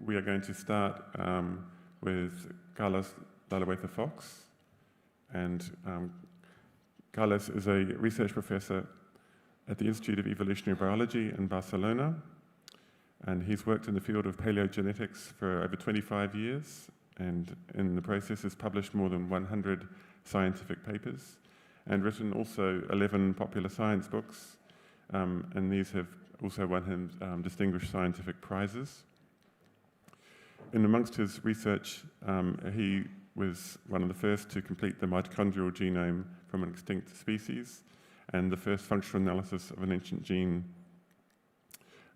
we are going to start with Carlos Lalueza Fox. And Carlos is a research professor at the Institute of Evolutionary Biology in Barcelona. And he's worked in the field of paleogenetics for over 25 years. And in the process has published more than 100 scientific papers and written also 11 popular science books. And these have also won him distinguished scientific prizes. And amongst his research, he was one of the first to complete the mitochondrial genome from an extinct species and the first functional analysis of an ancient gene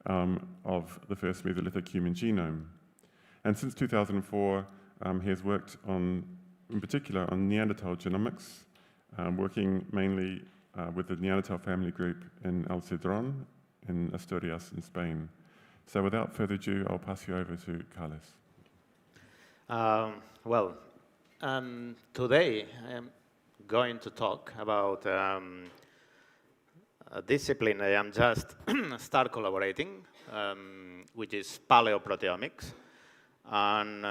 of the first Mesolithic human genome. And since 2004, he has worked on, in particular, on Neanderthal genomics, working mainly with the Neanderthal family group in El Cedrón in Asturias in Spain. So without further ado, I'll pass you over to Carlos. Today I am going to talk about a discipline I am just start collaborating, which is paleoproteomics. And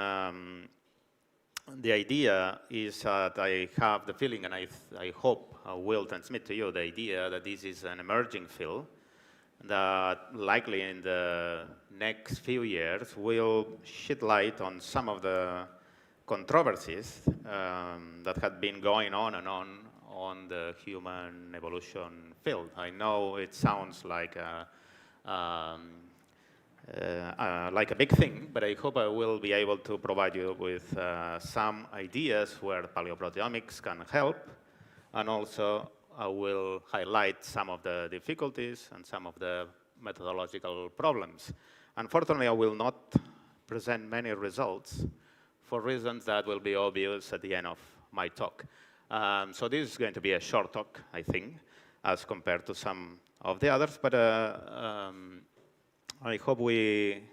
the idea is that I have the feeling, and I hope I will transmit to you the idea that this is an emerging field that likely in the next few years will shed light on some of the controversies that had been going on and on the human evolution field. I know it sounds like a big thing, but I hope I will be able to provide you with some ideas where paleoproteomics can help, and also I will highlight some of the difficulties and some of the methodological problems. Unfortunately, I will not present many results for reasons that will be obvious at the end of my talk. So this is going to be a short talk, I think, as compared to some of the others, but I hope we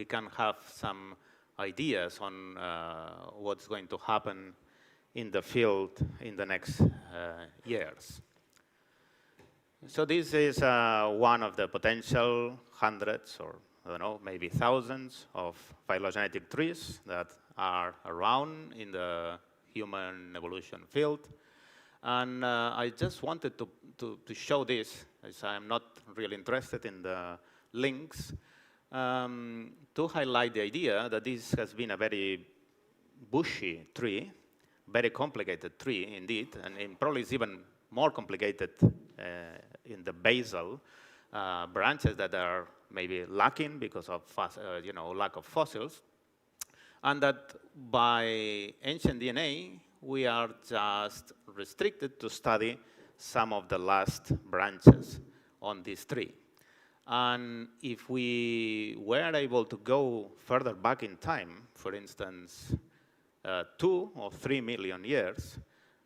can have some ideas on what's going to happen in the field in the next years. So this is one of the potential hundreds or, I don't know, maybe thousands of phylogenetic trees that are around in the human evolution field. And I just wanted to show this, as I'm not really interested in the links, to highlight the idea that this has been a very bushy tree, very complicated tree indeed, and probably is even more complicated in the basal branches that are maybe lacking because of lack of fossils, and that by ancient DNA we are just restricted to study some of the last branches on this tree. And if we were able to go further back in time, for instance, 2 or 3 million years,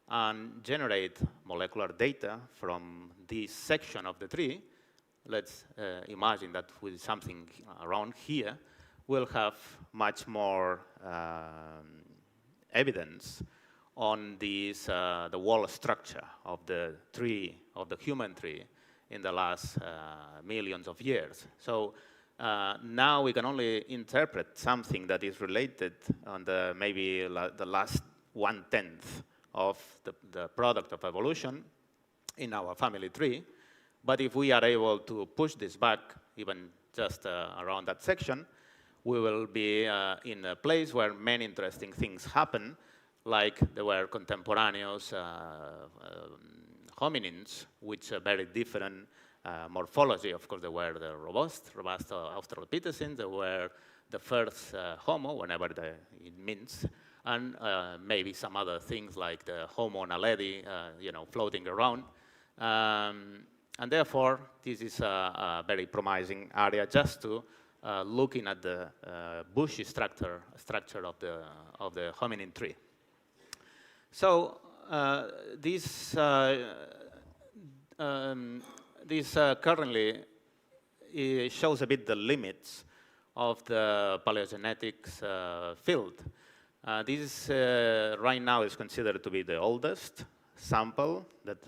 and generate molecular data from this section of the tree, let's imagine that with something around here, we'll have much more evidence on this, the wall structure of the tree, of the human tree, in the last millions of years. So now we can only interpret something that is related on the maybe the last 1/10 of the product of evolution in our family tree. But if we are able to push this back, even just around that section, we will be in a place where many interesting things happen, like there were contemporaneous hominins, which are very different morphology. Of course, there were the robust Australopithecines, there were the first Homo, whenever it means, and maybe some other things like the Homo naledi, floating around. And therefore, this is a very promising area just to looking at the bushy structure of the hominin tree. So this currently shows a bit the limits of the paleogenetics field. This right now is considered to be the oldest sample that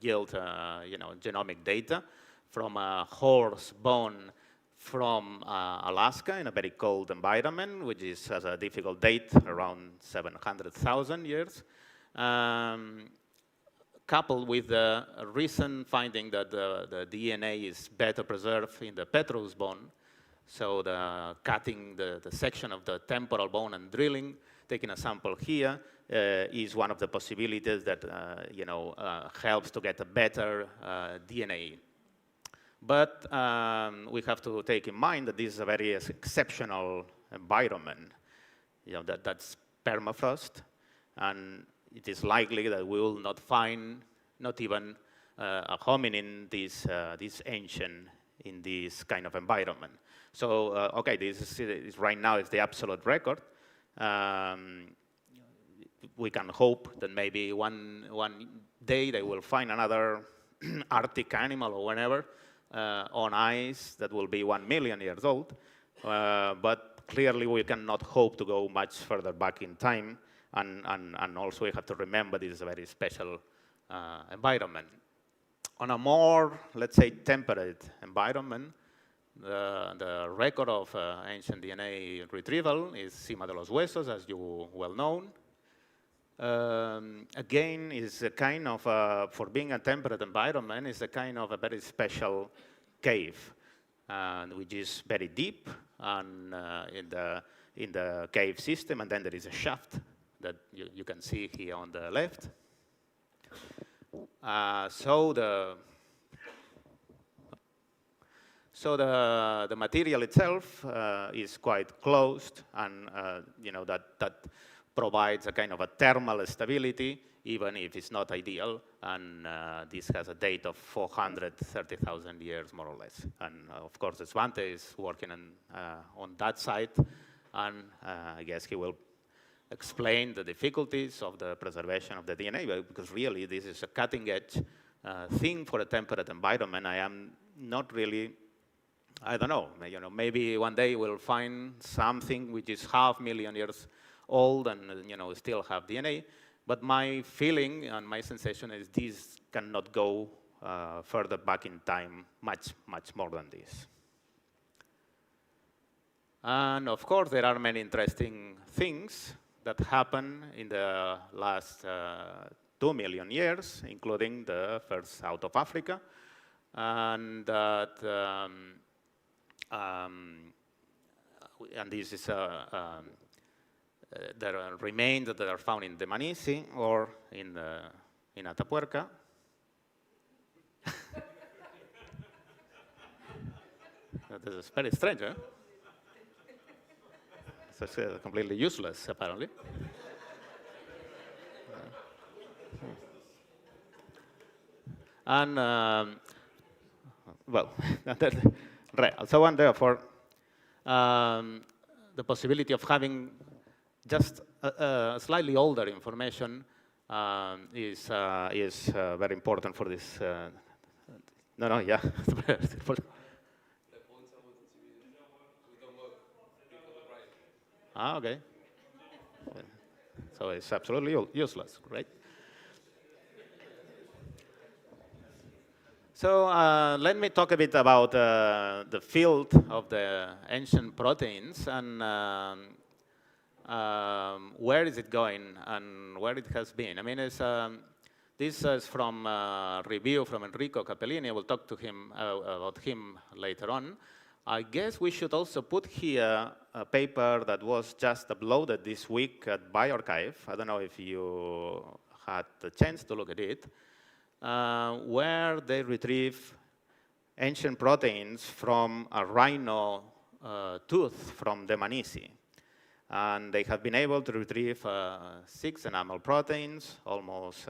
yield genomic data from a horse bone from Alaska in a very cold environment, which has a difficult date, around 700,000 years, coupled with the recent finding that the DNA is better preserved in the petrous bone. So cutting the section of the temporal bone and drilling, taking a sample here, is one of the possibilities that helps to get a better DNA. But we have to take in mind that this is a very exceptional environment. That's permafrost, and it is likely that we will not find not even a hominin this ancient in this kind of environment. So, okay, this is right now is the absolute record. We can hope that maybe one day they will find another Arctic animal or whatever on ice that will be 1 million years old. But clearly we cannot hope to go much further back in time. And also we have to remember this is a very special environment. On a more, let's say, temperate environment, the record of ancient DNA retrieval is Sima de los Huesos, as you well know. Again, is a kind of, for being a temperate environment, is a kind of a very special cave, which is very deep and in the cave system, and then there is a shaft that you can see here on the left. So the material itself is quite closed, and that provides a kind of a thermal stability, even if it's not ideal. And this has a date of 430,000 years, more or less. And of course, Svante is working on that site, and I guess he will explain the difficulties of the preservation of the DNA, because really this is a cutting-edge thing for a temperate environment. I am not really, I don't know, maybe one day we'll find something which is 500,000 years old and still have DNA. But my feeling and my sensation is this cannot go further back in time, much more than this. And of course, there are many interesting things that happen in the last 2 million years, including the first out of Africa, and that and this is there are remains that are found in the Melanesia or in Atapuerca. This is very strange, huh? It's completely useless, apparently. And, well, so and therefore, the possibility of having just slightly older information is very important for this. Yeah. Okay. So it's absolutely useless, right? So let me talk a bit about the field of the ancient proteins and where is it going and where it has been. I mean, this is from a review from Enrico Capellini. I will talk to him about him later on. I guess we should also put here a paper that was just uploaded this week at bioRxiv. I don't know if you had the chance to look at it, where they retrieve ancient proteins from a rhino tooth from the Melanesia. And they have been able to retrieve 6 enamel proteins, almost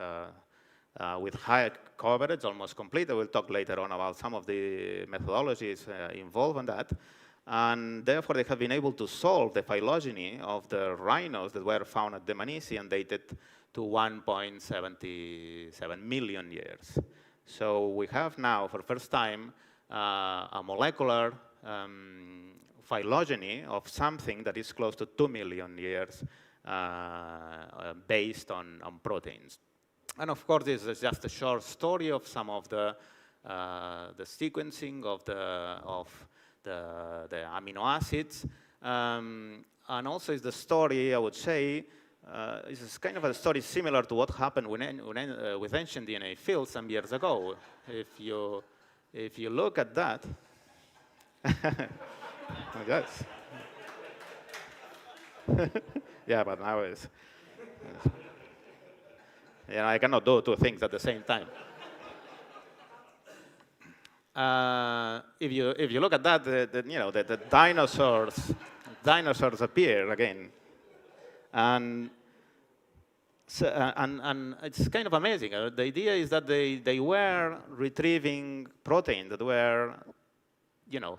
with high coverage, almost complete. I will talk later on about some of the methodologies involved in that. And therefore, they have been able to solve the phylogeny of the rhinos that were found at the Melanesia and dated to 1.77 million years. So we have now, for the first time, a molecular phylogeny of something that is close to 2 million years based on proteins. And of course, this is just a short story of some of the sequencing of the amino acids. And also is the story, I would say, is kind of a story similar to what happened with ancient DNA fields some years ago. If you look at that, I guess. Yeah, but now it's, yeah, I cannot do two things at the same time. If you look at that, the dinosaurs appear again, and so, and it's kind of amazing. The idea is that they were retrieving protein that were,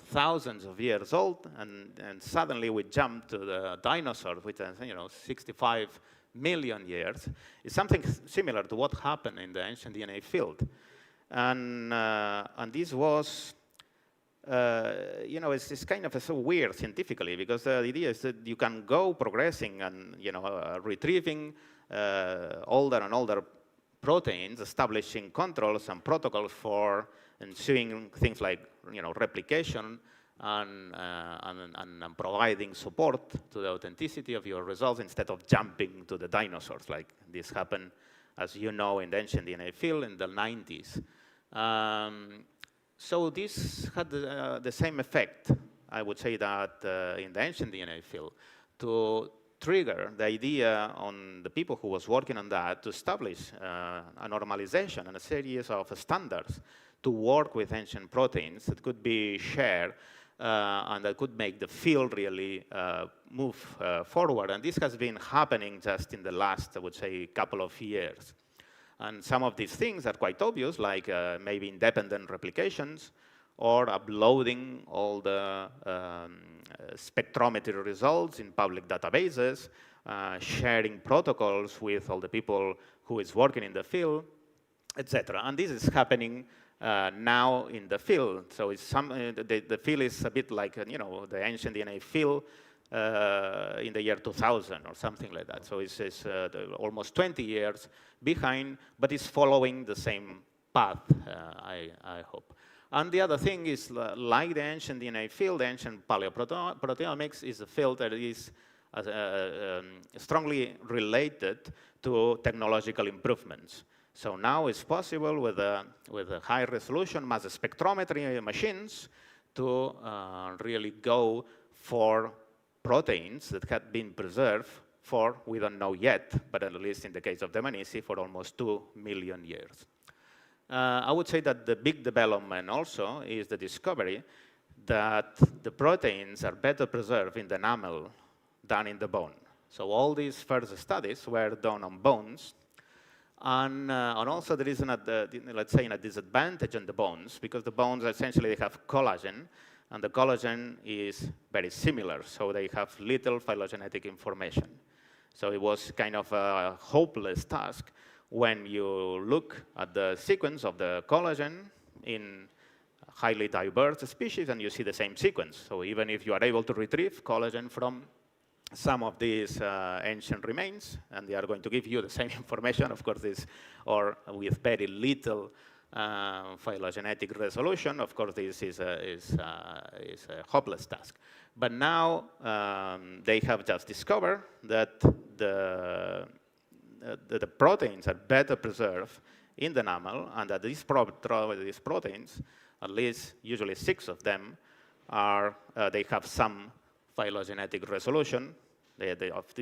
thousands of years old, and suddenly we jump to the dinosaurs, which is 65 million years. It's something similar to what happened in the ancient DNA field. And this was, it's kind of so weird scientifically, because the idea is that you can go progressing and, retrieving older and older proteins, establishing controls and protocols for ensuing things like, replication and providing support to the authenticity of your results instead of jumping to the dinosaurs, like this happened, as you know, in the ancient DNA field in the 90s. So this had the same effect, I would say, that in the ancient DNA field, to trigger the idea on the people who was working on that to establish a normalization and a series of standards to work with ancient proteins that could be shared and that could make the field really move forward. And this has been happening just in the last, I would say, couple of years. And some of these things are quite obvious, like maybe independent replications or uploading all the spectrometry results in public databases, sharing protocols with all the people who is working in the field, etc. And this is happening now in the field. So it's the field is a bit like, the ancient DNA field in the year 2000 or something like that. So it's almost 20 years behind, but it's following the same path, I hope. And the other thing is, like the ancient DNA field, the ancient paleoproteomics is a field that is strongly related to technological improvements. So now it's possible with a high-resolution mass spectrometry machines to really go for proteins that had been preserved for, we don't know yet, but at least in the case of the Melanesia, for almost 2 million years. I would say that the big development also is the discovery that the proteins are better preserved in the enamel than in the bone. So all these first studies were done on bones, and also there is, let's say, a disadvantage on the bones, because the bones essentially they have collagen, and the collagen is very similar, so they have little phylogenetic information. So it was kind of a hopeless task when you look at the sequence of the collagen in highly diverse species and you see the same sequence. So even if you are able to retrieve collagen from some of these ancient remains, and they are going to give you the same information, of course, or with very little phylogenetic resolution, of course, this is a hopeless task. But now they have just discovered that the proteins are better preserved in the enamel, and that these proteins, at least usually 6 of them, they have some phylogenetic resolution.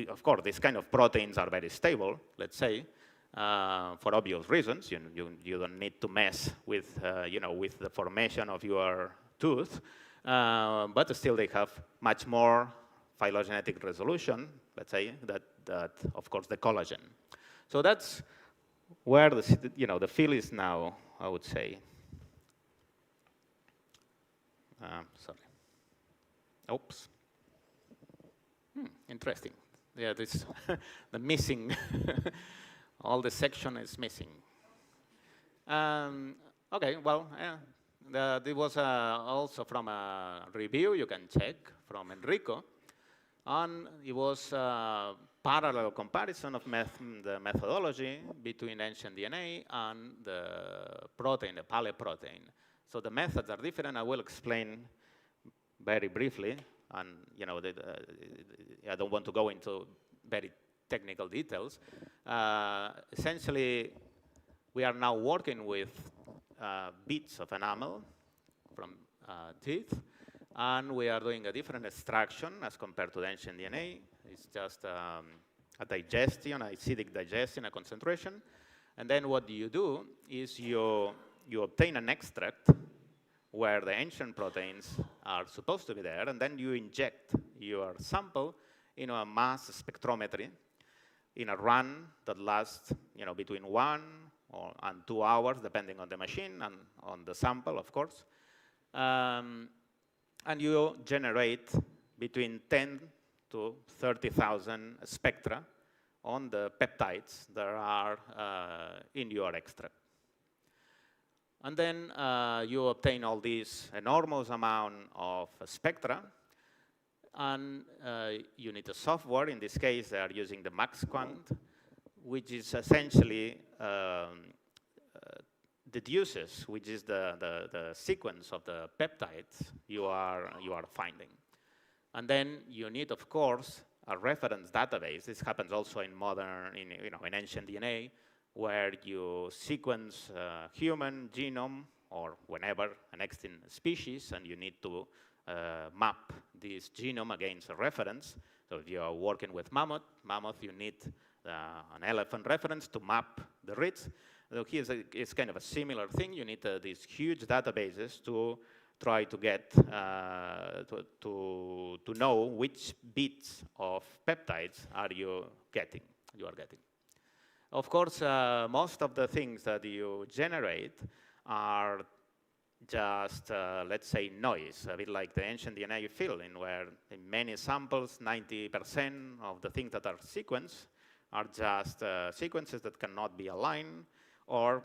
Of course, these kind of proteins are very stable, let's say, for obvious reasons. You don't need to mess with, with the formation of your tooth, but still they have much more phylogenetic resolution, let's say, that of course, the collagen. So that's where the field is now, I would say. Sorry. Oops. Interesting. Yeah, this the missing. All the section is missing. Okay, well, there was also from a review you can check from Enrico, and it was a parallel comparison of the methodology between ancient DNA and the protein, the paleoprotein. So the methods are different. I will explain very briefly, and I don't want to go into very technical details. Essentially, we are now working with bits of enamel from teeth, and we are doing a different extraction as compared to the ancient DNA. It's just a digestion, acidic digestion, a concentration. And then what you do is you obtain an extract where the ancient proteins are supposed to be there, and then you inject your sample in a mass spectrometry in a run that lasts between 1 and 2 hours, depending on the machine and on the sample, of course. And you generate between 10 to 30,000 spectra on the peptides that are in your extract. And then you obtain all this enormous amount of spectra, and you need a software. In this case, they are using the MaxQuant, which is essentially deduces which is the sequence of the peptides you are finding. And then you need, of course, a reference database. This happens also in modern, in ancient DNA, where you sequence human genome or whenever an extinct species, and you need to map this genome against a reference. So if you are working with mammoth, you need an elephant reference to map the roots. So here's it's kind of a similar thing. You need these huge databases to try to get to know which bits of peptides you are getting. Of course, most of the things that you generate are just, let's say, noise, a bit like the ancient DNA field, in where in many samples, 90% of the things that are sequenced are just sequences that cannot be aligned, or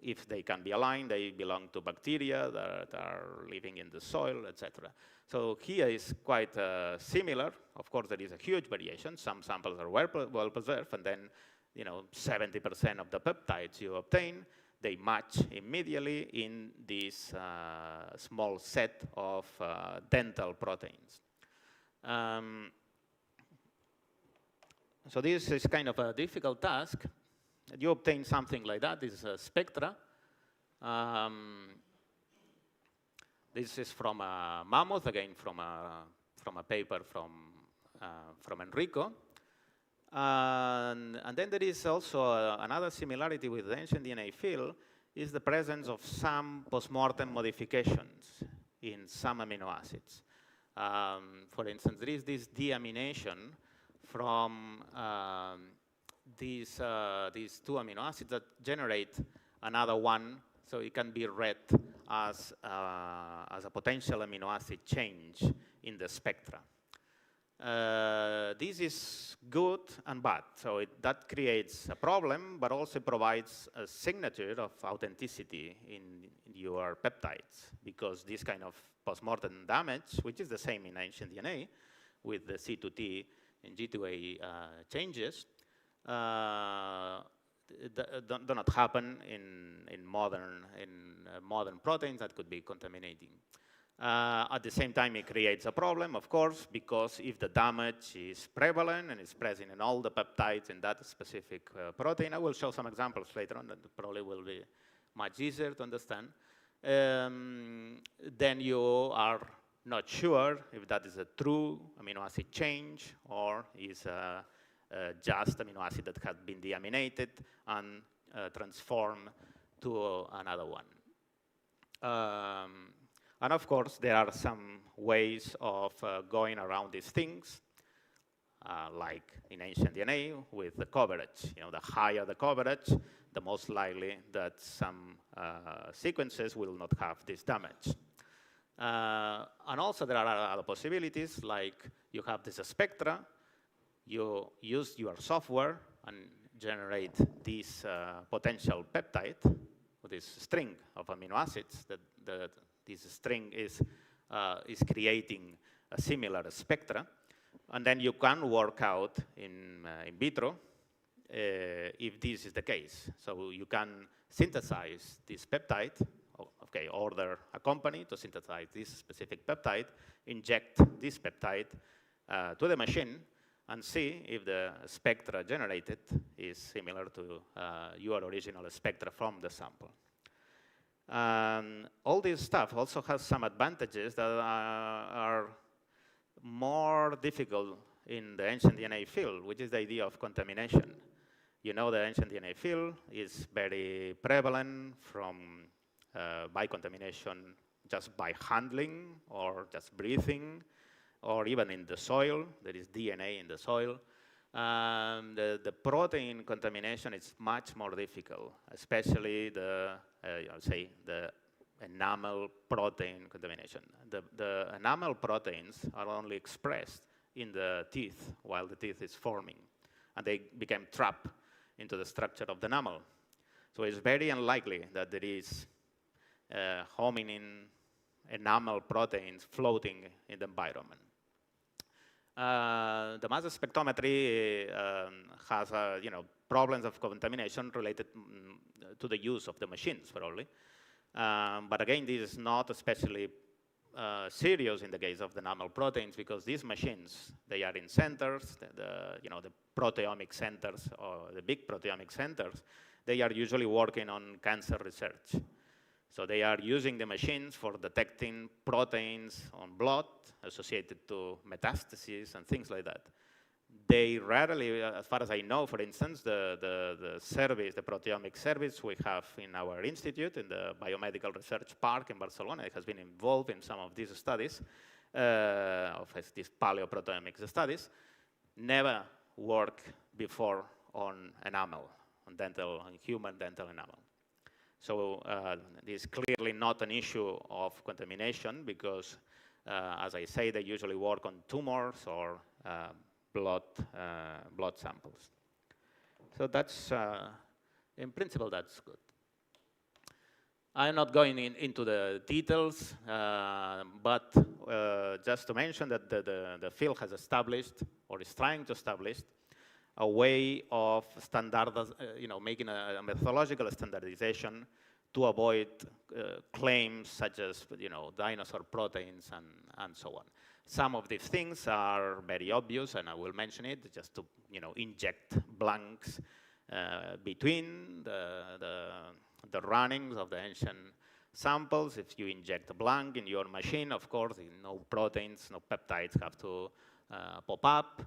if they can be aligned, they belong to bacteria that are living in the soil, etc. So here is quite similar. Of course, there is a huge variation. Some samples are well preserved, and then 70% of the peptides you obtain, they match immediately in this small set of dental proteins. So this is kind of a difficult task. You obtain something like that. This is a spectra. This is from a mammoth, again from a paper from Enrico. And then there is also another similarity with the ancient DNA field, is the presence of some postmortem modifications in some amino acids. For instance, there is this deamination from these two amino acids that generate another one, so it can be read as a potential amino acid change in the spectra. This is good and bad, so that creates a problem, but also provides a signature of authenticity in your peptides, because this kind of postmortem damage, which is the same in ancient DNA with the C2T and G2A changes, do not happen in modern proteins that could be contaminating. At the same time, it creates a problem, of course, because if the damage is prevalent and is present in all the peptides in that specific protein, I will show some examples later on that probably will be much easier to understand, then you are not sure if that is a true amino acid change or is just amino acid that has been deaminated and transformed to another one. And of course, there are some ways of going around these things, like in ancient DNA with the coverage. The higher the coverage, the most likely that some sequences will not have this damage. And also there are other possibilities, like you have this spectra, you use your software and generate this potential peptide, this string of amino acids that this string is creating a similar spectra, and then you can work out in vitro if this is the case. So you can synthesize this peptide. Of okay, order a company to synthesize this specific peptide, inject this peptide to the machine, and see if the spectra generated is similar to your original spectra from the sample. All this stuff also has some advantages that are more difficult in the ancient DNA field, which is the idea of contamination. You know, the ancient DNA field is very prevalent from by contamination just by handling or just breathing, or even in the soil. There is DNA in the soil. The protein contamination is much more difficult, especially the enamel protein contamination. The enamel proteins are only expressed in the teeth while the teeth is forming, and they become trapped into the structure of the enamel. So it's very unlikely that there is hominin enamel proteins floating in the environment. The mass spectrometry has problems of contamination related to the use of the machines, probably. But again, this is not especially serious in the case of the enamel proteins, because these machines, they are in centers, the proteomic centers, or the big proteomic centers, they are usually working on cancer research. So they are using the machines for detecting proteins on blood associated to metastases and things like that. They rarely, as far as I know, for instance, the service, the proteomic service we have in our institute, in the Biomedical Research Park in Barcelona, it has been involved in some of these studies, of these paleoproteomics studies, never worked before on enamel, on human dental enamel. So this is clearly not an issue of contamination, because, as I say, they usually work on tumors or blood samples. So that's, in principle, that's good. I'm not going into the details, but just to mention that the field has established, or is trying to establish, a way of making a methodological standardization to avoid claims such as dinosaur proteins and so on. Some of these things are very obvious, and I will mention it, just to inject blanks between the runnings of the ancient samples. If you inject a blank in your machine, of course, no proteins, no peptides have to pop up.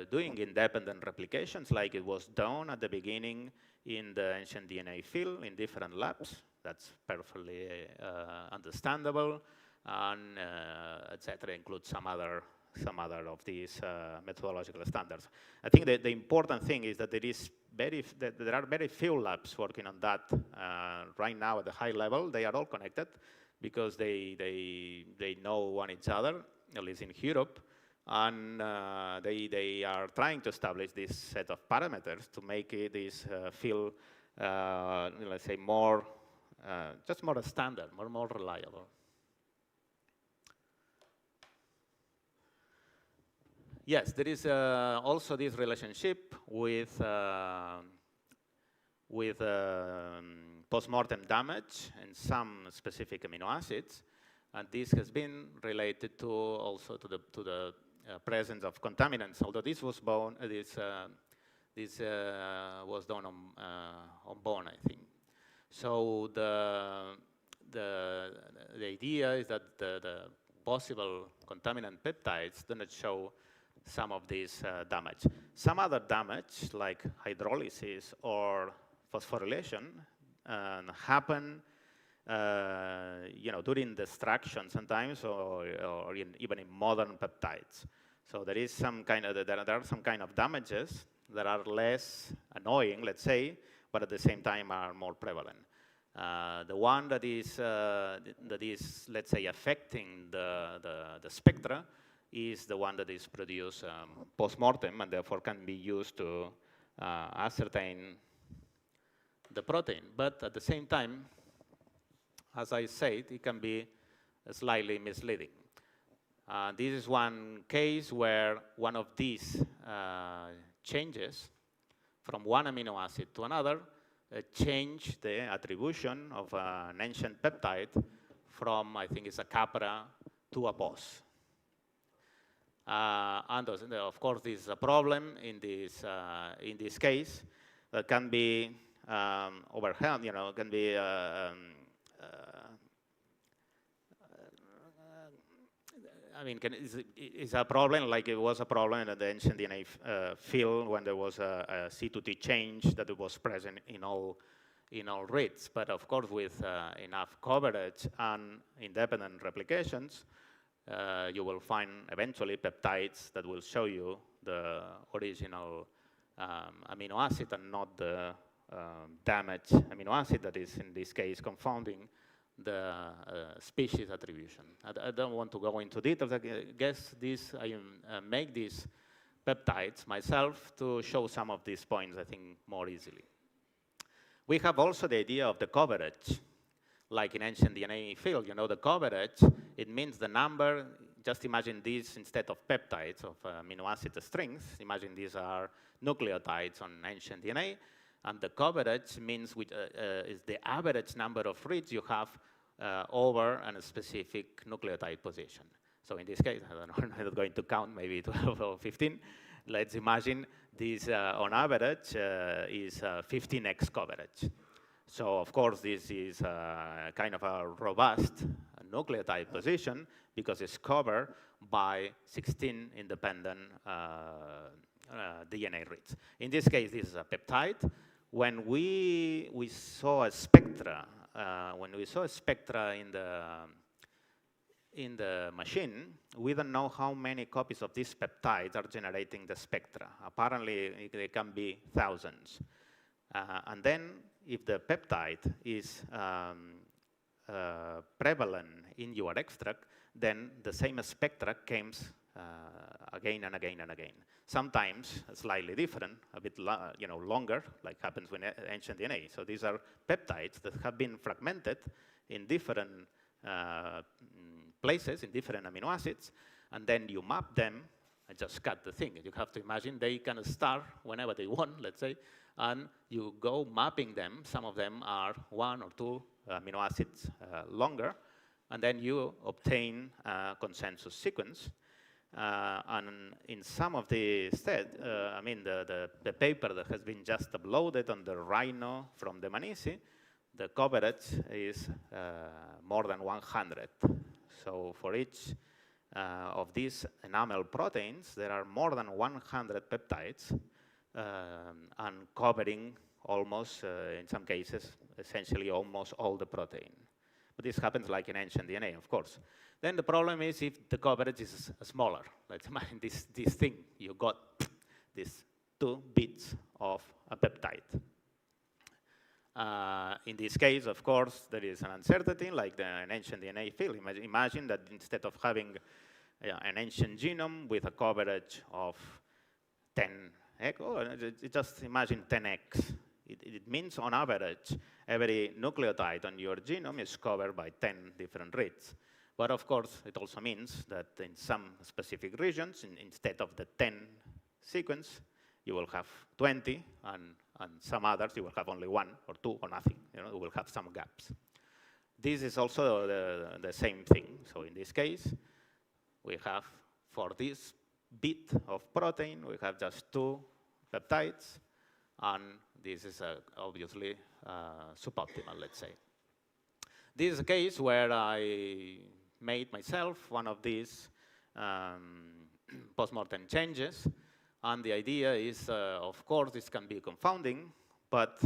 Doing independent replications like it was done at the beginning in the ancient DNA field in different labs, that's perfectly understandable, and etc. includes some other of these methodological standards. I think that the important thing is that there are very few labs working on that right now at the high level. They are all connected because they know one each other, at least in Europe. And they are trying to establish this set of parameters to make this field, let's say, more, just more standard, more reliable. Yes, there is also this relationship with post-mortem damage and some specific amino acids, and this has been related to also to the presence of contaminants. Although this was bone, this was done on bone, I think. So the idea is that the possible contaminant peptides do not show some of this damage. Some other damage, like hydrolysis or phosphorylation, happen during destruction sometimes, or even in modern peptides. So there is some kind of, there are some kind of damages that are less annoying, let's say, but at the same time are more prevalent. The one that is, let's say, affecting the spectra is the one that is produced post-mortem, and therefore can be used to ascertain the protein. But at the same time, as I said, it can be slightly misleading. This is one case where one of these changes from one amino acid to another change the attribution of an ancient peptide from, I think it's a capra, to a pos. And of course, this is a problem in this case that can be overwhelmed, can be it's a problem like it was a problem in the ancient DNA field when there was a C2T change that was present in all reads. But of course, with enough coverage and independent replications, you will find eventually peptides that will show you the original amino acid and not the damaged amino acid that is, in this case, confounding the species attribution. I don't want to go into details. I guess I make these peptides myself to show some of these points, I think, more easily. We have also the idea of the coverage. Like in ancient DNA field, the coverage, it means the number. Just imagine these instead of peptides of amino acid strings. Imagine these are nucleotides on ancient DNA. And the coverage means is the average number of reads you have over a specific nucleotide position. So in this case, I don't know, I'm not going to count, maybe 12 or 15. Let's imagine this on average is 15x coverage. So of course, this is kind of a robust nucleotide position because it's covered by 16 independent DNA reads. In this case, this is a peptide. When we saw a spectra, in the machine, we don't know how many copies of these peptides are generating the spectra. Apparently, they can be thousands. And then, if the peptide is prevalent in your extract, then the same spectra comes again and again and again. Sometimes slightly different, a bit longer, like happens with ancient DNA. So these are peptides that have been fragmented in different places, in different amino acids, and then you map them and just cut the thing. You have to imagine they can start whenever they want, let's say, and you go mapping them. Some of them are 1 or 2 amino acids longer, and then you obtain a consensus sequence. And in some of the the paper that has been just uploaded on the Rhino from the Manisi, the coverage is more than 100. So for each of these enamel proteins, there are more than 100 peptides and covering almost, in some cases, essentially almost all the protein. But this happens like in ancient DNA, of course. Then the problem is if the coverage is smaller. Let's imagine this thing. You got these 2 bits of a peptide. In this case, of course, there is an uncertainty, like an ancient DNA field. Imagine that instead of having an ancient genome with a coverage of 10x, just imagine 10x. It means, on average, every nucleotide on your genome is covered by 10 different reads. But of course, it also means that in some specific regions, instead of the 10 sequence, you will have 20, and some others, you will have only 1 or 2 or nothing. You will have some gaps. This is also the same thing. So in this case, we have, for this bit of protein, we have just 2 peptides, and this is obviously suboptimal, let's say. This is a case where I made myself one of these postmortem changes, and the idea is, of course, this can be confounding, but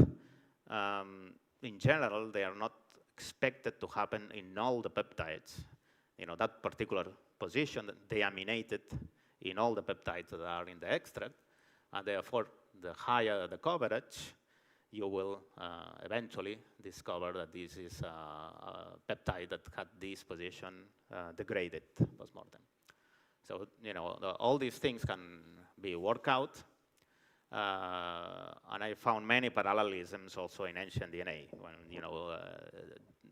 in general, they are not expected to happen in all the peptides. That particular position, they aminated in all the peptides that are in the extract, and therefore, the higher the coverage, you will eventually discover that this is a peptide that had this position degraded postmortem. So, all these things can be worked out. And I found many parallelisms also in ancient DNA. When,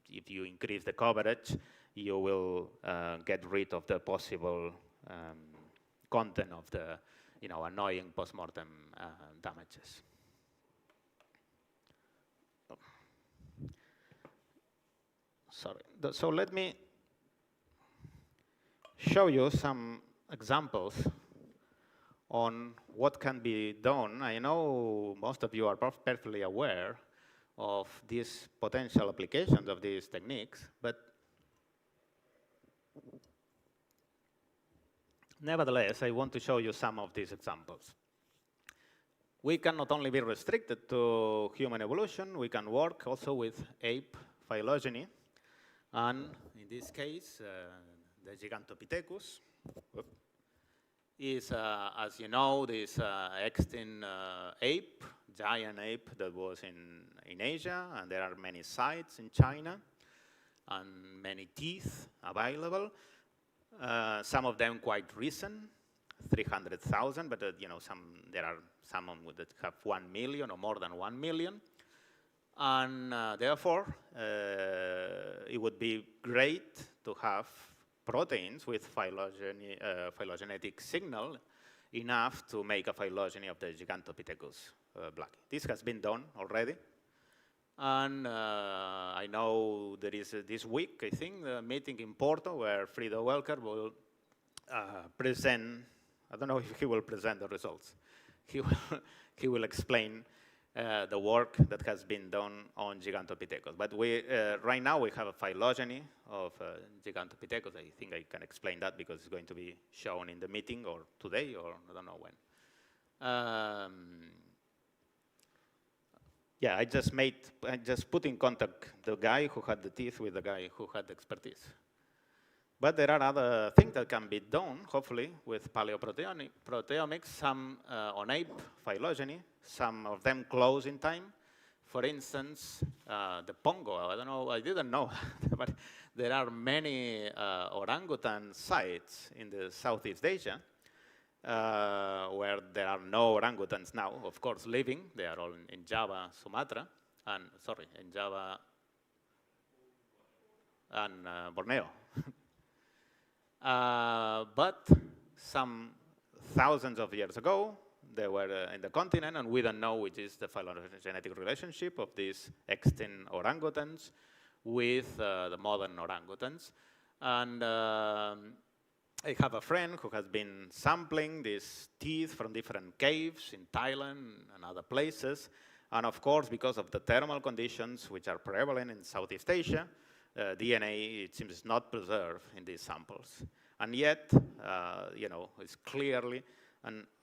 if you increase the coverage, you will get rid of the possible content of the annoying postmortem damages. sorry. So let me show you some examples on what can be done. I know most of you are perfectly aware of these potential applications of these techniques, but nevertheless, I want to show you some of these examples. We can not only be restricted to human evolution, we can work also with ape phylogeny. And in this case, the Gigantopithecus is, as you know, this extinct ape, giant ape that was in Asia, and there are many sites in China, and many teeth available. Some of them quite recent, 300,000, but you know, there are some that have 1 million or more than 1 million. And therefore, it would be great to have proteins with phylogenetic signal enough to make a phylogeny of the Gigantopithecus blacki. This has been done already. And I know there is this week, I think, a meeting in Porto where Frido Welker will present, I don't know if he will present the results. He will explain the work that has been done on Gigantopithecus. But right now we have a phylogeny of Gigantopithecus. I think I can explain that because it's going to be shown in the meeting or today or I don't know when. Yeah, I just put in contact the guy who had the teeth with the guy who had the expertise. But there are other things that can be done, hopefully, with paleoproteomics, some on ape phylogeny, some of them close in time. For instance, the Pongo, I don't know, I didn't know, but there are many orangutan sites in the Southeast Asia where there are no orangutans now, of course, living. They are all in Java, Sumatra, and, sorry, in Java and Borneo. But some thousands of years ago, they were in the continent, and we don't know which is the phylogenetic relationship of these extinct orangutans with the modern orangutans. And I have a friend who has been sampling these teeth from different caves in Thailand and other places. And of course, because of the thermal conditions which are prevalent in Southeast Asia, DNA, it seems, is not preserved in these samples. And yet, you know, it's clearly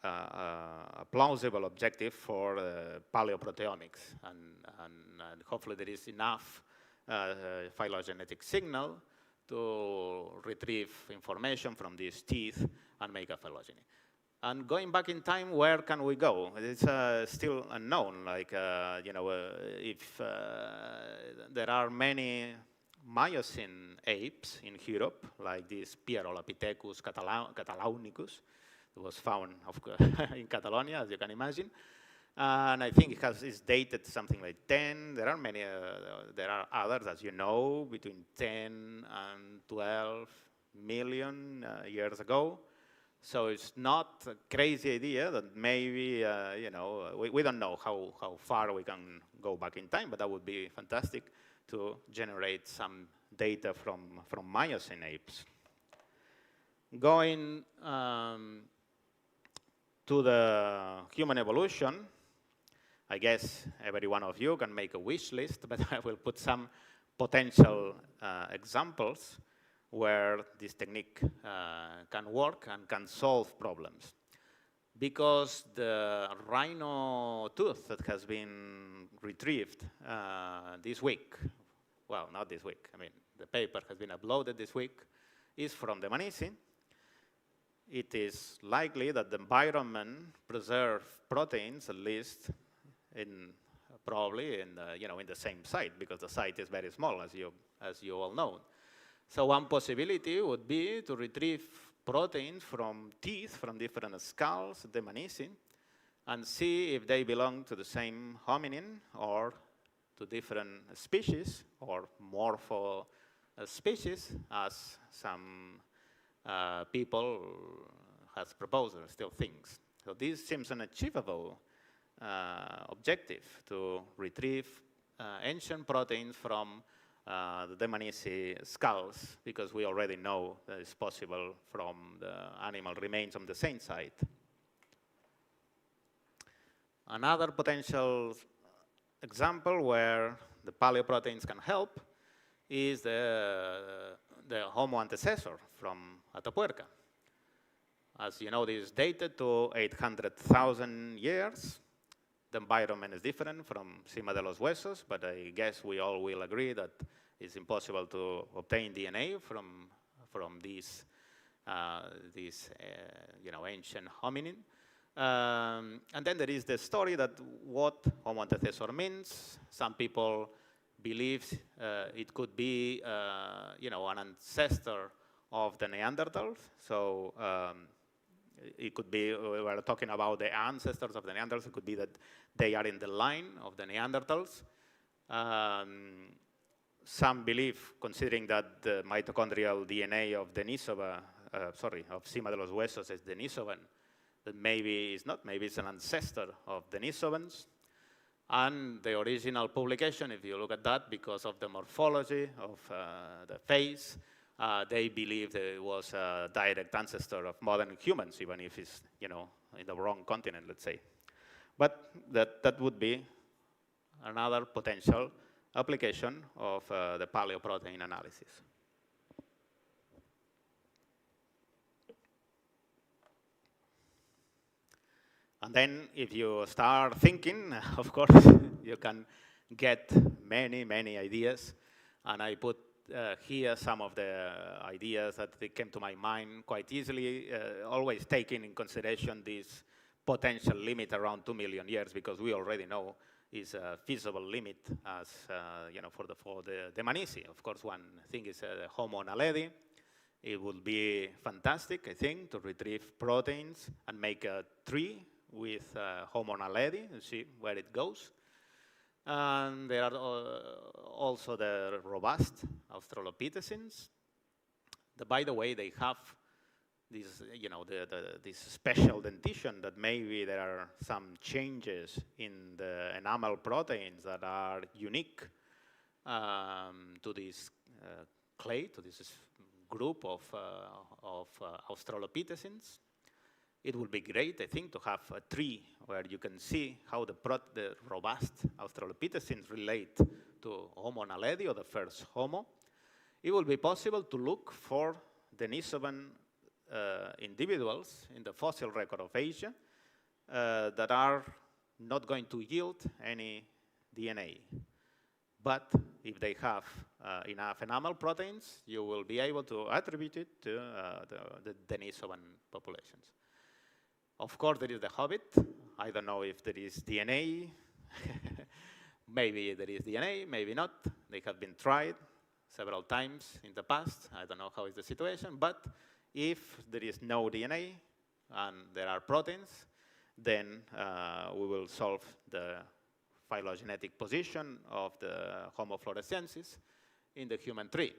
a plausible objective for paleoproteomics. And hopefully there is enough phylogenetic signal to retrieve information from these teeth and make a phylogeny. And going back in time, where can we go? It's still unknown. Like, you know, if there are many Miocene apes in Europe, like this Pierolapithecus catalaunicus, that was found in Catalonia, as you can imagine. And I think it's dated something like 10. There are many, there are others, as you know, between 10 and 12 million years ago. So it's not a crazy idea that maybe, you know, we don't know how far we can go back in time, but that would be fantastic to generate some data from Miocene apes. Going to the human evolution, I guess every one of you can make a wish list, but I will put some potential examples where this technique can work and can solve problems. Because the rhino tooth that has been retrieved this week, well, not this week, I mean, the paper has been uploaded this week, is from the Manisi. It is likely that the environment preserved proteins, at least, probably in the, you know, in the same site, because the site is very small, as you all know. So one possibility would be to retrieve proteins from teeth from different skulls, the Manisi, and see if they belong to the same hominin or to different species or morpho species, as some people has proposed or still thinks. So this seems an achievable objective, to retrieve ancient proteins from the Dmanisi skulls, because we already know that it's possible from the animal remains on the same site. Another potential example where the paleoproteins can help is the Homo antecessor from Atapuerca. As you know, this is dated to 800,000 years. The environment is different from Sima de los Huesos, but I guess we all will agree that it's impossible to obtain DNA from these ancient hominin. And then there is the story that what Homo antecessor means. Some people believe it could be, an ancestor of the Neanderthals. So it could be, we were talking about the ancestors of the Neanderthals. It could be that they are in the line of the Neanderthals. Some believe, considering that the mitochondrial DNA of Denisova, of Sima de los Huesos is Denisovan, that maybe it's not, maybe it's an ancestor of Denisovans. And the original publication, if you look at that, because of the morphology of the face, they believed it was a direct ancestor of modern humans, even if it's, in the wrong continent, let's say. But that would be another potential application of the paleoprotein analysis. And then if you start thinking, of course, you can get many, many ideas. And I put here some of the ideas that they came to my mind quite easily, always taking in consideration this potential limit around 2 million years, because we already know is a feasible limit as, for the Dmanisi. Of course, one thing is Homo naledi. It would be fantastic, I think, to retrieve proteins and make a tree with Homo naledi and see where it goes. And there are also the robust Australopithecines. By the way, they have this, this special dentition that maybe there are some changes in the enamel proteins that are unique to this clade, to this group of Australopithecines. It would be great, I think, to have a tree where you can see how the robust Australopithecines relate to Homo naledi, or the first Homo. It will be possible to look for Denisovan individuals in the fossil record of Asia that are not going to yield any DNA. But if they have enough enamel proteins, you will be able to attribute it to the Denisovan populations. Of course, there is the hobbit. I don't know if there is DNA. Maybe there is DNA, maybe not. They have been tried several times in the past. I don't know how is the situation. But if there is no DNA and there are proteins, then we will solve the phylogenetic position of the Homo floresiensis in the human tree.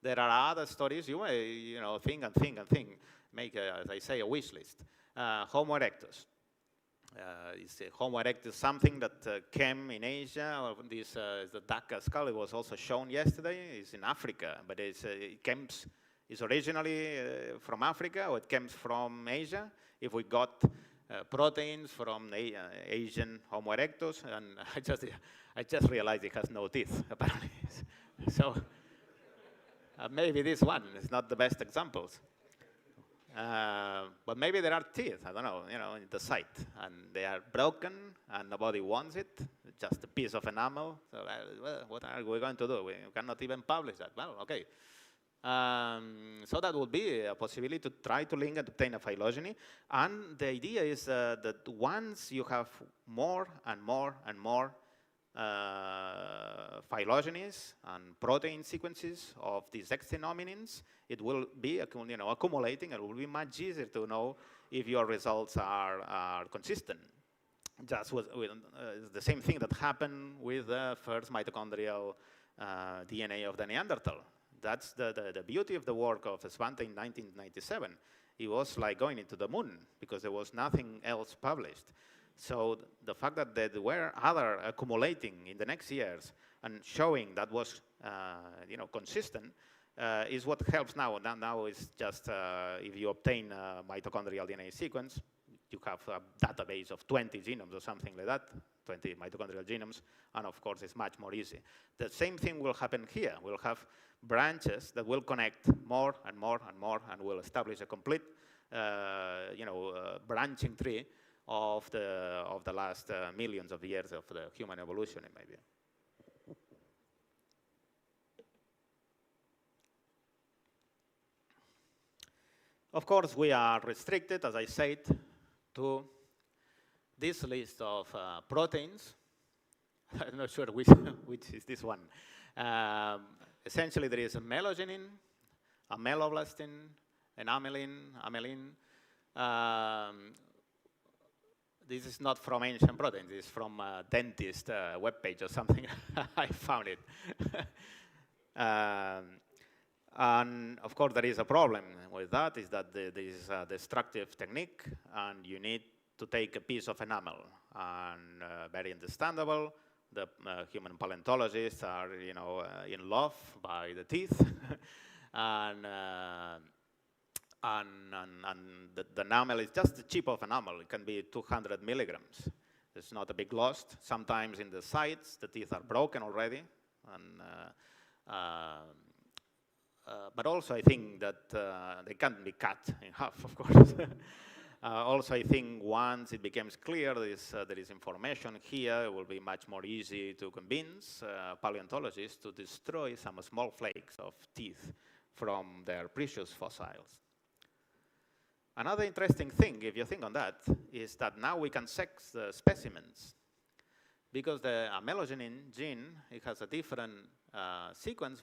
There are other stories. You may, think and think and think. Make, as I say, a wish list. Homo erectus. Is Homo erectus something that came in Asia? Or this is the taxa skull. It was also shown yesterday. It's in Africa, but it's originally from Africa, or it comes from Asia. If we got proteins from the Asian Homo erectus, and I just realized it has no teeth, apparently. So maybe this one is not the best examples. But maybe there are teeth, I don't know, in the site, and they are broken, and nobody wants it, just a piece of enamel. So, well, what are we going to do? We cannot even publish that. Well, okay. So that would be a possibility to try to link and obtain a phylogeny. And the idea is that once you have more and more and more phylogenies and protein sequences of these extinct hominins, it will be accumulating, and it will be much easier to know if your results are consistent. Just with the same thing that happened with the first mitochondrial DNA of the Neanderthal. That's the beauty of the work of Svante in 1997. It was like going into the moon, because there was nothing else published. So the fact that there were other accumulating in the next years, and showing that was consistent is what helps now. Now it's just if you obtain a mitochondrial DNA sequence, you have a database of 20 genomes or something like that, 20 mitochondrial genomes, and of course it's much more easy. The same thing will happen here. We'll have branches that will connect more and more and more, and will establish a complete branching tree of the last millions of years of the human evolution, maybe. Of course, we are restricted, as I said, to this list of proteins. I'm not sure which is this one. Essentially, there is a melogenin, a meloblastin, an amylin. This is not from ancient proteins. This is from a dentist webpage or something. I found it. And of course, there is a problem with that, is that this is a destructive technique, and you need to take a piece of enamel. And very understandable, the human paleontologists are, in love by the teeth, and the enamel is just the chip of enamel. It can be 200 milligrams. It's not a big loss. Sometimes in the sides, the teeth are broken already, and but also I think that they can't be cut in half, of course. Also, I think once it becomes clear there is information here, it will be much more easy to convince paleontologists to destroy some small flakes of teeth from their precious fossils. Another interesting thing, if you think on that, is that now we can sex the specimens. Because the melogenin gene, it has a different sequence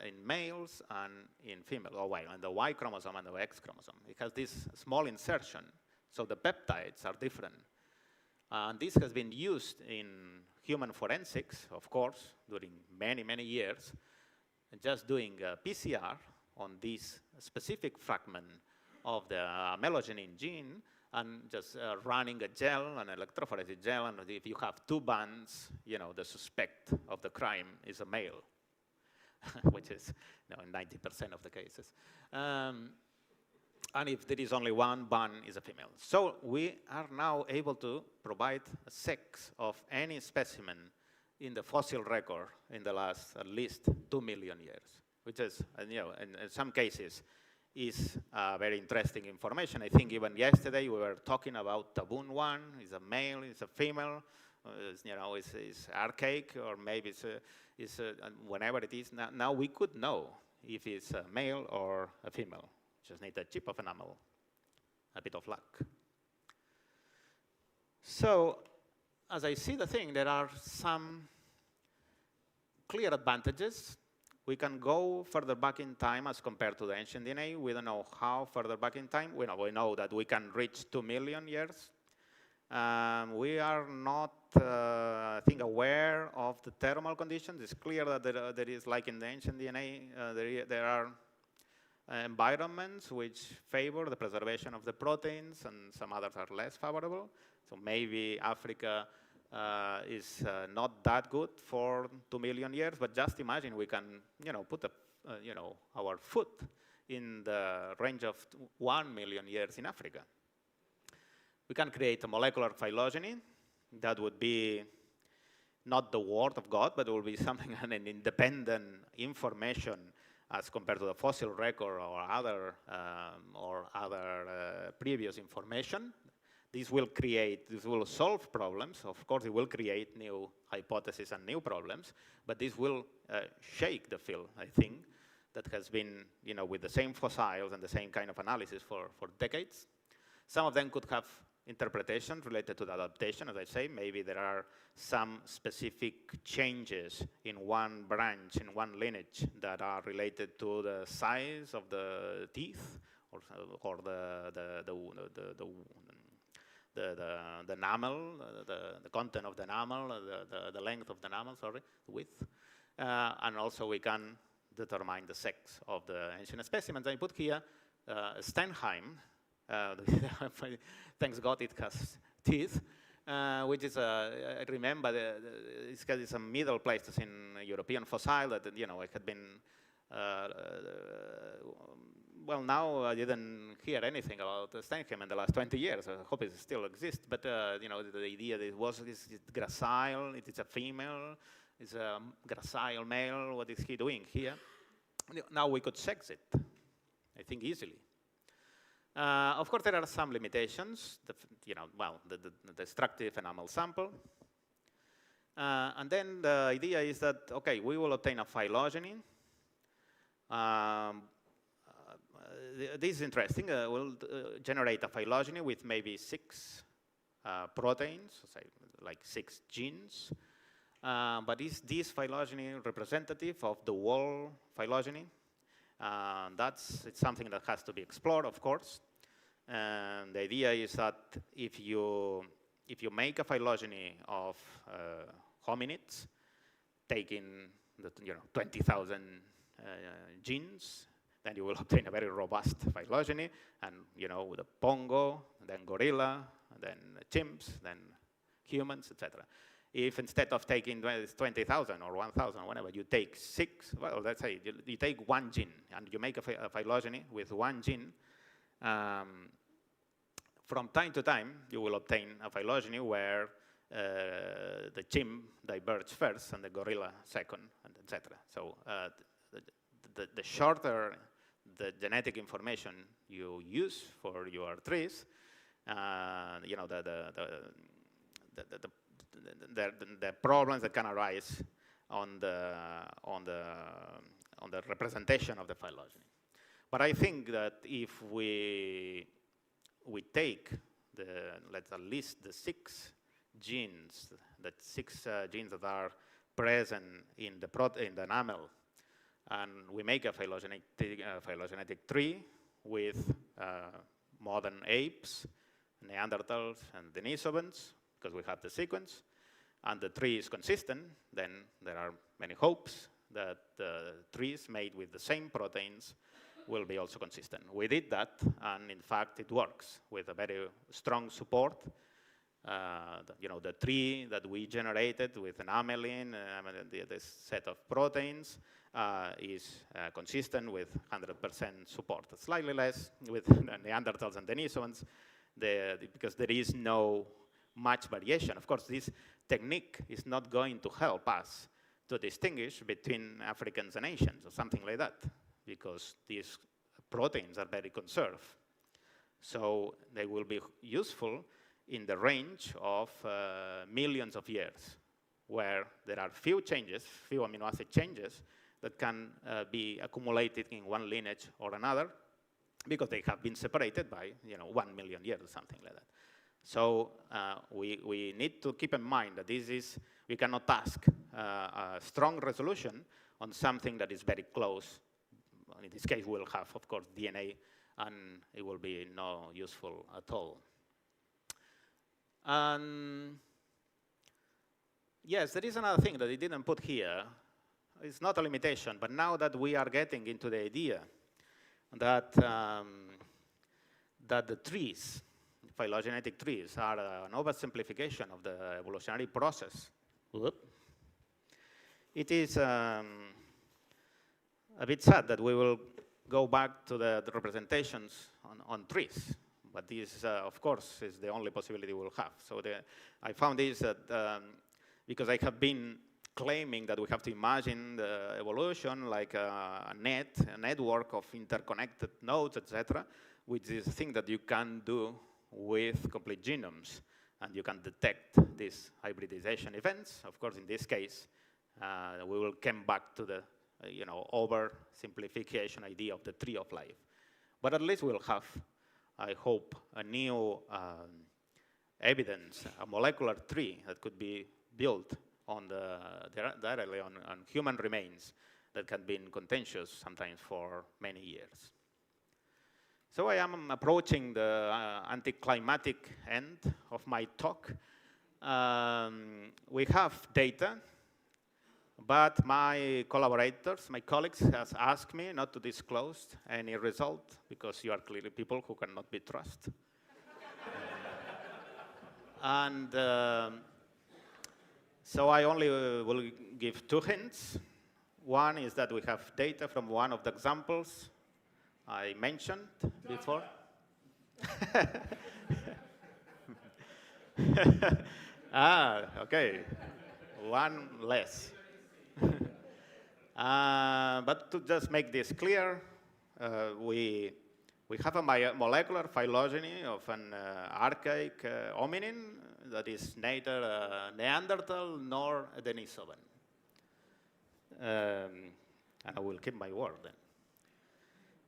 in males and in females, in the Y chromosome and the X chromosome. It has this small insertion, so the peptides are different. And this has been used in human forensics, of course, during many, many years, just doing a PCR on this specific fragment of the melogenin gene, and just running a gel, an electrophoresis gel, and if you have two bands, the suspect of the crime is a male, which is in 90% of the cases. And if there is only one band, is a female. So we are now able to provide a sex of any specimen in the fossil record in the last at least 2 million years, which is, in some cases, is very interesting information. I think even yesterday we were talking about Taboon 1, is a male, is a female, is archaic, or maybe it's whenever it is. Now we could know if it's a male or a female. Just need a chip of enamel, a bit of luck. So, as I see the thing, there are some clear advantages. We can go further back in time as compared to the ancient DNA. We don't know how further back in time. We know that we can reach 2 million years. We are not, I think, aware of the thermal conditions. It's clear that there is, like in the ancient DNA, there are environments which favor the preservation of the proteins, and some others are less favorable. So maybe Africa is not that good for 2 million years, but just imagine we can, put our foot in the range of 1 million years in Africa. We can create a molecular phylogeny that would be not the word of God, but it will be something, an independent information as compared to the fossil record or other previous information. This will solve problems. Of course, it will create new hypotheses and new problems, but this will shake the field, I think, that has been, with the same fossils and the same kind of analysis for decades. Some of them could have interpretations related to the adaptation, as I say. Maybe there are some specific changes in one branch, in one lineage, that are related to the size of the teeth, or the enamel, the content of the enamel, the length of the enamel, the width. And also we can determine the sex of the ancient specimens. I put here Stenheim. Thanks God it has teeth. which is, I remember, it's a middle places in European fossil that, it had been, well, now I didn't hear anything about Stenheim in the last 20 years. I hope it still exists, but, the idea that it was this gracile, it is a female, it's a gracile male, what is he doing here? Now we could sex it, I think, easily. Of course, there are some limitations. The destructive enamel sample. And then the idea is that, okay, we will obtain a phylogeny. This is interesting. We'll generate a phylogeny with maybe 6 proteins, say, like 6 genes. But is this phylogeny representative of the whole phylogeny? It's something that has to be explored, of course. And the idea is that if you make a phylogeny of hominids, taking the 20,000 genes, then you will obtain a very robust phylogeny, and with a pongo, then gorilla, then chimps, then humans, etc. If instead of taking 20,000 or 1,000, whatever, you take 6, well, let's say you take 1 gene and you make a phylogeny with 1 gene, from time to time you will obtain a phylogeny where the chimp diverges first and the gorilla second, and etc. So the shorter the genetic information you use for your trees, the problems that can arise on the representation of the phylogeny. But I think that if we take at least the 6 genes, genes that are present in the enamel, and we make a phylogenetic tree with modern apes, Neanderthals, and Denisovans, because we have the sequence, and the tree is consistent, then there are many hopes that the trees made with the same proteins will be also consistent. We did that, and in fact it works with a very strong support. The tree that we generated with an amylin, this set of proteins, is consistent with 100% support. Slightly less with Neanderthals and Denisovans, because there is no much variation. Of course, this technique is not going to help us to distinguish between Africans and Asians or something like that, because these proteins are very conserved. So they will be useful in the range of millions of years, where there are few amino acid changes that can be accumulated in one lineage or another, because they have been separated by 1 million years or something like that. So we need to keep in mind that we cannot ask a strong resolution on something that is very close. In this case, we'll have, of course, DNA, and it will be no useful at all. And yes, there is another thing that I didn't put here. It's not a limitation, but now that we are getting into the idea that the trees, phylogenetic trees, are an oversimplification of the evolutionary process, it is a bit sad that we will go back to the representations on trees. But this, of course, is the only possibility we'll have. So I found this because I have been claiming that we have to imagine the evolution like a network of interconnected nodes, etc., which is a thing that you can do with complete genomes, and you can detect these hybridization events. Of course, in this case, we will come back to the oversimplification idea of the tree of life. But at least we'll have, I hope, a new evidence, a molecular tree that could be built directly on human remains that can be contentious sometimes for many years. So I am approaching the anticlimactic end of my talk. We have data, but my collaborators, my colleagues, has asked me not to disclose any result, because you are clearly people who cannot be trusted. And so I only will give 2 hints. One is that we have data from one of the examples I mentioned before. Okay. One less. But to just make this clear, we have a molecular phylogeny of an archaic hominin that is neither Neanderthal nor Denisovan. And I will keep my word then.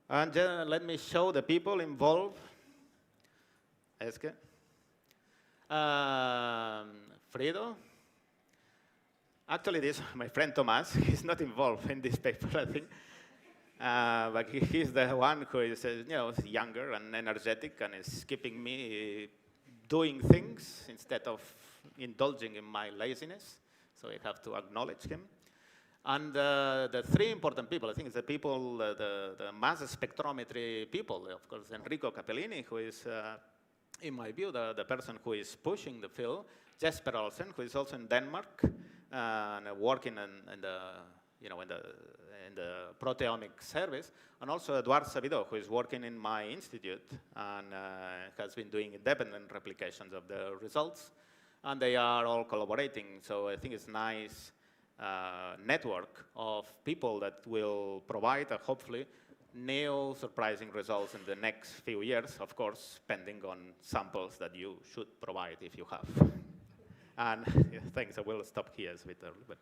And let me show the people involved. Eske. Frido. Actually, this my friend Thomas. He's not involved in this paper, I think. But he's the one who is, younger and energetic and is keeping me doing things instead of indulging in my laziness. So I have to acknowledge him. And the 3 important people, I think, it's the people, the mass spectrometry people. Of course, Enrico Capellini, who is, in my view, the person who is pushing the field. Jesper Olsen, who is also in Denmark, and working in the proteomic service, and also Eduard Sabido, who is working in my institute and has been doing independent replications of the results, and they are all collaborating. So I think it's a nice network of people that will provide, hopefully, new surprising results in the next few years, of course, depending on samples that you should provide if you have. And thanks, I will stop here, it's a bit early, but.